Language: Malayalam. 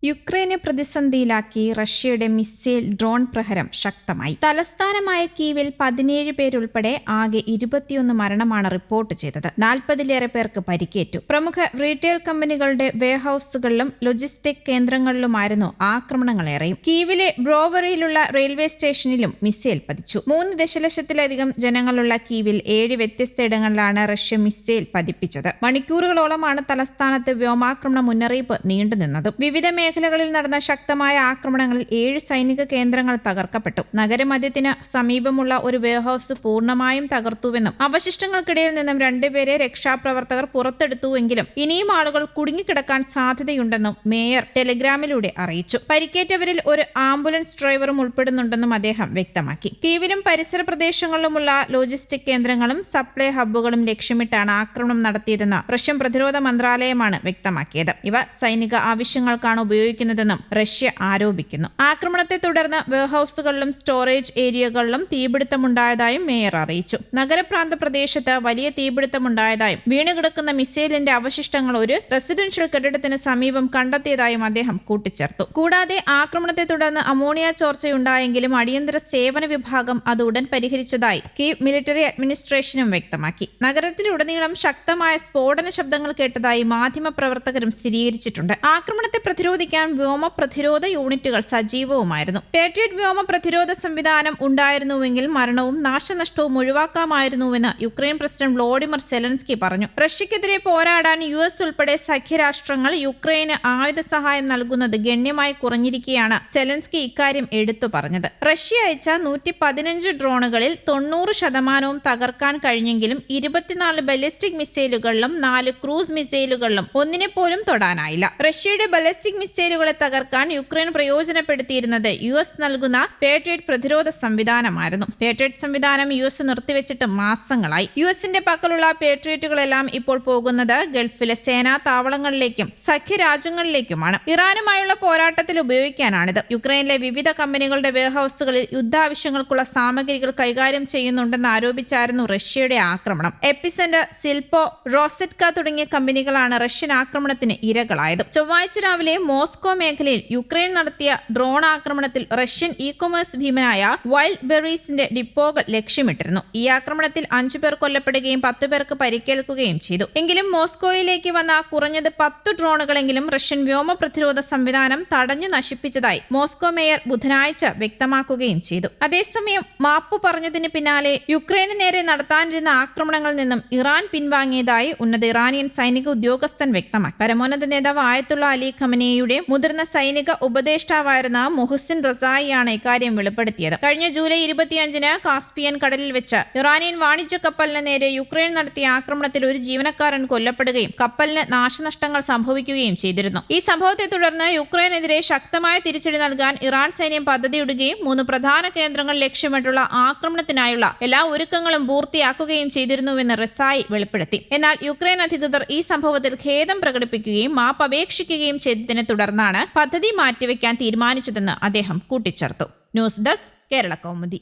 യുക്രൈനെ പ്രതിസന്ധിയിലാക്കി റഷ്യയുടെ മിസൈൽ ഡ്രോൺ പ്രഹരം ശക്തമായി. തലസ്ഥാനമായ കീവിൽ 17 പേരുൾപ്പെടെ ആകെ 21 മരണമാണ് റിപ്പോർട്ട് ചെയ്തത്. 40-ലേറെ പേർക്ക് പരിക്കേറ്റു. പ്രമുഖ റീറ്റെയിൽ കമ്പനികളുടെ വെയർഹൌസുകളിലും ലോജിസ്റ്റിക് കേന്ദ്രങ്ങളിലുമായിരുന്നു ആക്രമണങ്ങളേറെയും. കീവിലെ ബ്രോവറിയിലുള്ള റെയിൽവേ സ്റ്റേഷനിലും മിസൈൽ പതിച്ചു. 3 ദശലക്ഷത്തിലധികം ജനങ്ങളുള്ള കീവിൽ 7 വ്യത്യസ്തയിടങ്ങളിലാണ് റഷ്യ മിസൈൽ പതിപ്പിച്ചത്. മണിക്കൂറുകളോളമാണ് തലസ്ഥാനത്ത് വ്യോമാക്രമണ മുന്നറിയിപ്പ് നീണ്ടുനിന്നത്. വിവിധ മേഖലകളിൽ നടന്ന ശക്തമായ ആക്രമണങ്ങളിൽ 7 സൈനിക കേന്ദ്രങ്ങൾ തകർക്കപ്പെട്ടു. നഗരമധ്യത്തിന് സമീപമുള്ള ഒരു വെയർഹൌസ് പൂർണ്ണമായും തകർത്തുവെന്നും അവശിഷ്ടങ്ങൾക്കിടയിൽ നിന്നും 2 പേരെ രക്ഷാപ്രവർത്തകർ പുറത്തെടുത്തുവെങ്കിലും ഇനിയും ആളുകൾ കുടുങ്ങിക്കിടക്കാൻ സാധ്യതയുണ്ടെന്നും മേയർ ടെലിഗ്രാമിലൂടെ അറിയിച്ചു. പരിക്കേറ്റവരിൽ ഒരു ആംബുലൻസ് ഡ്രൈവറും ഉൾപ്പെടുന്നുണ്ടെന്നും അദ്ദേഹം വ്യക്തമാക്കി. കീവിലും പരിസര പ്രദേശങ്ങളിലുമുള്ള ലോജിസ്റ്റിക് കേന്ദ്രങ്ങളും സപ്ലൈ ഹബ്ബുകളും ലക്ഷ്യമിട്ടാണ് ആക്രമണം നടത്തിയതെന്ന് റഷ്യൻ പ്രതിരോധ മന്ത്രാലയമാണ് വ്യക്തമാക്കിയത്. ഇവ സൈനിക ആവശ്യങ്ങൾക്കാണ് ഉപയോഗിക്കുന്നതെന്നും റഷ്യ ആരോപിക്കുന്നു. ആക്രമണത്തെ തുടർന്ന് വെയർഹൌസുകളിലും സ്റ്റോറേജ് ഏരിയകളിലും തീപിടുത്തമുണ്ടായതായും മേയർ അറിയിച്ചു. നഗരപ്രാന്ത പ്രദേശത്ത് വലിയ തീപിടുത്തമുണ്ടായതായും വീണുകിടക്കുന്ന മിസൈലിന്റെ അവശിഷ്ടങ്ങൾ ഒരു റെസിഡൻഷ്യൽ കെട്ടിടത്തിന് സമീപം കണ്ടെത്തിയതായും അദ്ദേഹം കൂട്ടിച്ചേർത്തു. കൂടാതെ ആക്രമണത്തെ തുടർന്ന് അമോണിയ ചോർച്ചയുണ്ടായെങ്കിലും അടിയന്തര സേവന വിഭാഗം അത് ഉടൻ പരിഹരിച്ചതായി കീവ് മിലിറ്ററി അഡ്മിനിസ്ട്രേഷനും വ്യക്തമാക്കി. നഗരത്തിലുടനീളം ശക്തമായ സ്ഫോടന ശബ്ദങ്ങൾ കേട്ടതായി മാധ്യമപ്രവർത്തകരും സ്ഥിരീകരിച്ചിട്ടുണ്ട്. ആക്രമണത്തെ പ്രതിരോധിക്കാൻ വ്യോമ പ്രതിരോധ യൂണിറ്റുകൾ സജീവവുമായിരുന്നു. പേട്രിയറ്റ് വ്യോമ പ്രതിരോധ സംവിധാനം ഉണ്ടായിരുന്നുവെങ്കിൽ മരണവും നാശനഷ്ടവും ഒഴിവാക്കാമായിരുന്നുവെന്ന് യുക്രൈൻ പ്രസിഡന്റ് വ്ളോഡിമിർ സെലൻസ്കി പറഞ്ഞു. റഷ്യക്കെതിരെ പോരാടാൻ US ഉൾപ്പെടെ സഖ്യരാഷ്ട്രങ്ങൾ യുക്രൈന് ആയുധ സഹായം നൽകുന്നത് ഗണ്യമായി കുറഞ്ഞിരിക്കെയാണ് സെലൻസ്കി ഇക്കാര്യം എടുത്തു പറഞ്ഞത്. റഷ്യ അയച്ച 115 ഡ്രോണുകളിൽ 90% തകർക്കാൻ കഴിഞ്ഞെങ്കിലും 24 ബലിസ്റ്റിക് മിസൈലുകളിലും 4 ക്രൂസ് മിസൈലുകളിലും ഒന്നിനെ പോലും തൊടാനായില്ല. റഷ്യയുടെ ബലിസ്റ്റിക് മിസൈലുകളെ തകർക്കാൻ യുക്രൈൻ പ്രയോജനപ്പെടുത്തിയിരുന്നത് US നൽകുന്ന പേട്രിയറ്റ് പ്രതിരോധ സംവിധാനമായിരുന്നു. പേട്രിയറ്റ് സംവിധാനം US നിർത്തിവെച്ചിട്ട് മാസങ്ങളായി. USന്റെ പക്കലുള്ള പേട്രിയറ്റുകളെല്ലാം ഇപ്പോൾ പോകുന്നത് ഗൾഫിലെ സേനാ താവളങ്ങളിലേക്കും സഖ്യരാജ്യങ്ങളിലേക്കുമാണ്. ഇറാനുമായുള്ള പോരാട്ടത്തിൽ ഉപയോഗിക്കാനാണിത്. യുക്രൈനിലെ വിവിധ കമ്പനികളുടെ വെയർഹൌസുകളിൽ യുദ്ധാവശ്യങ്ങൾക്കുള്ള സാമഗ്രികൾ കൈകാര്യം ചെയ്യുന്നുണ്ടെന്ന് ആരോപിച്ചായിരുന്നു റഷ്യയുടെ ആക്രമണം. എപ്പിസെന്റർ, സിൽപോ, റോസെറ്റ്ക തുടങ്ങിയ കമ്പനികളാണ് റഷ്യൻ ആക്രമണത്തിന് ഇരകളായത്. ചൊവ്വാഴ്ച രാവിലെ മോസ്കോ മേഖലയിൽ യുക്രൈൻ നടത്തിയ ഡ്രോൺ ആക്രമണത്തിൽ റഷ്യൻ ഇ-കൊമേഴ്സ് ഭീമനായ വൈൽഡ് ബെറീസിന്റെ ഡിപ്പോകൾ ലക്ഷ്യമിട്ടിരുന്നു. ഈ ആക്രമണത്തിൽ 5 പേർ കൊല്ലപ്പെടുകയും 10 പേർക്ക് പരിക്കേൽക്കുകയും ചെയ്തു. എങ്കിലും മോസ്കോയിലേക്ക് വന്ന കുറഞ്ഞത് 10 ഡ്രോണുകളെങ്കിലും റഷ്യൻ വ്യോമ പ്രതിരോധ സംവിധാനം തടഞ്ഞു നശിപ്പിച്ചതായി മോസ്കോ മേയർ ബുധനാഴ്ച വ്യക്തമാക്കുകയും ചെയ്തു. അതേസമയം മാപ്പു പറഞ്ഞതിന് പിന്നാലെ യുക്രൈന് നേരെ നടത്താനിരുന്ന ആക്രമണങ്ങളിൽ നിന്നും ഇറാൻ പിൻവാങ്ങിയതായി ഉന്നത ഇറാനിയൻ സൈനിക ഉദ്യോഗസ്ഥൻ വ്യക്തമാക്കി. പരമോന്നത നേതാവ് ആയത്തുള്ള അലി ഖമനേയിയുടെ മുതിർന്ന സൈനിക ഉപദേഷ്ടാവായിരുന്ന മുഹസിൻ റസായിയാണ് ഇക്കാര്യം വെളിപ്പെടുത്തിയത്. കഴിഞ്ഞ ജൂലൈ 25-ന് കാസ്പിയൻ കടലിൽ വെച്ച് ഇറാനിയൻ വാണിജ്യ കപ്പലിന് നേരെ യുക്രൈൻ നടത്തിയ ആക്രമണത്തിൽ ഒരു ജീവനക്കാരൻ കൊല്ലപ്പെടുകയും കപ്പലിന് നാശനഷ്ടങ്ങൾ സംഭവിക്കുകയും ചെയ്തിരുന്നു. ഈ സംഭവത്തെ തുടർന്ന് യുക്രൈനെതിരെ ശക്തമായ തിരിച്ചടി നൽകാൻ ഇറാൻ സൈന്യം പദ്ധതിയിടുകയും 3 പ്രധാന കേന്ദ്രങ്ങൾ ലക്ഷ്യമിട്ടുള്ള ആക്രമണത്തിനായുള്ള എല്ലാ ഒരുക്കങ്ങളും പൂർത്തിയാക്കുകയും ചെയ്തിരുന്നുവെന്ന് റസായി വെളിപ്പെടുത്തി. എന്നാൽ യുക്രൈൻ അധികൃതർ ഈ സംഭവത്തിൽ ഖേദം പ്രകടിപ്പിക്കുകയും മാപ്പ് അപേക്ഷിക്കുകയും ചെയ്തതിനെ തുടർന്നാണ് പദ്ധതി മാറ്റിവെക്കാൻ തീരുമാനിച്ചതെന്ന് അദ്ദേഹം കൂട്ടിച്ചേർത്തു. News desk, Kerala Kaumudi.